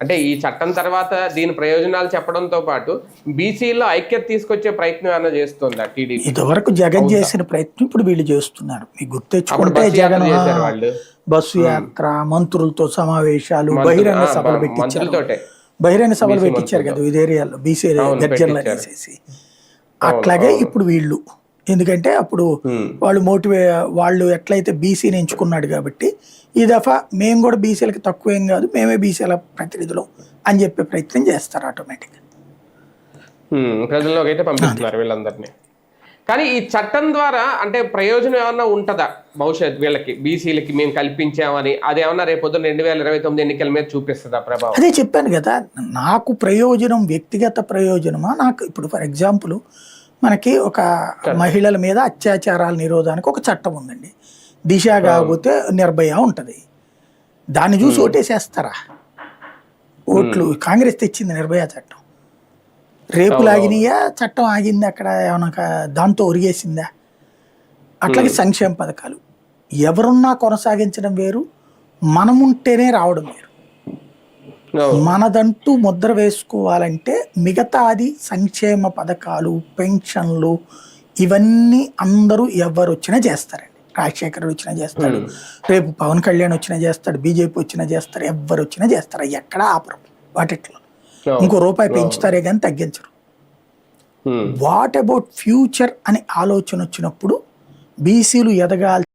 అంటే ఈ చట్టం తర్వాత దీని ప్రయోజనాలు చెప్పడంతో పాటు బీసీలో ఐక్యత తీసుకొచ్చే ప్రయత్నం ఏమైనా చేస్తుందా టీడీపీ? ఇదివరకు జగన్ చేసిన ప్రయత్నం ఇప్పుడు వీళ్ళు చేస్తున్నారు. మీకు అప్పుడు గుర్తెచ్చుకుంటే బస్సు యాత్ర జగన్ చేశారు వాళ్ళు. బస్సు యాత్ర, మంత్రులతో సమావేశాలు, బహిరంగ సభలు పెట్టించారు. మంత్రులతోటే బహిరంగ సభలు బీసీ పెట్టించారు కదా మంత్రులతో. ఇది ఏరియాలో బీసీ అవును, గర్జనలు పెట్టించారు. అనేసి. అట్లాగే ఇప్పుడు వీళ్ళు, ఎందుకంటే అప్పుడు వాళ్ళు వాళ్ళు ఎట్లయితే బీసీని ఎంచుకున్నాడు కాబట్టి ఈ దఫా మేము కూడా బీసీలకి తక్కువేం కాదు, మేమే బీసీల ప్రతినిధులు అని చెప్పే ప్రయత్నం చేస్తారు ఆటోమేటిక్గా. ప్రజల్లోకి అయితే పంపిస్తున్నారు వీళ్ళందరినీ. కానీ ఈ చట్టం ద్వారా అంటే ప్రయోజనం ఏమన్నా ఉంటుందా భవిష్యత్ వీళ్ళకి, బీసీలకి మేము కల్పించామని? అదేమన్నా రేపొద్దున 2029 ఎన్నికల మీద చూపిస్తుందా ప్రభావం? అదే చెప్పాను కదా, నాకు ప్రయోజనం వ్యక్తిగత ప్రయోజనమా? నాకు ఇప్పుడు ఫర్ ఎగ్జాంపుల్ మనకి ఒక మహిళల మీద అత్యాచారాల నిరోధానికి ఒక చట్టం ఉందండి. దిశ కాకపోతే నిర్భయ ఉంటుంది. దాన్ని చూసి ఓటేసేస్తారా? ఓట్లు కాంగ్రెస్ తెచ్చింది నిర్భయ చట్టం. రేపు లాగినయా చట్టం ఆగింది అక్కడ ఏమన్నా దాంతో ఒరిగేసిందా? అట్లాగే సంక్షేమ పథకాలు ఎవరున్నా కొనసాగించడం వేరు, మనముంటేనే రావడం వేరు. మనదంటూ ముద్ర వేసుకోవాలంటే మిగతాది సంక్షేమ పథకాలు, పెన్షన్లు ఇవన్నీ అందరూ ఎవరు వచ్చినా చేస్తారండి. రాజశేఖర్ వచ్చినా చేస్తాడు, రేపు పవన్ కళ్యాణ్ వచ్చినా చేస్తాడు, బీజేపీ వచ్చినా చేస్తారు, ఎవరు వచ్చినా చేస్తారు. ఎక్కడ ఆపరు వాటిట్లో. ఇంకో రూపాయి పెంచుతారే కానీ తగ్గించరు. వాట్ అబౌట్ ఫ్యూచర్ అని ఆలోచన వచ్చినప్పుడు బీసీలు ఎదగాలి.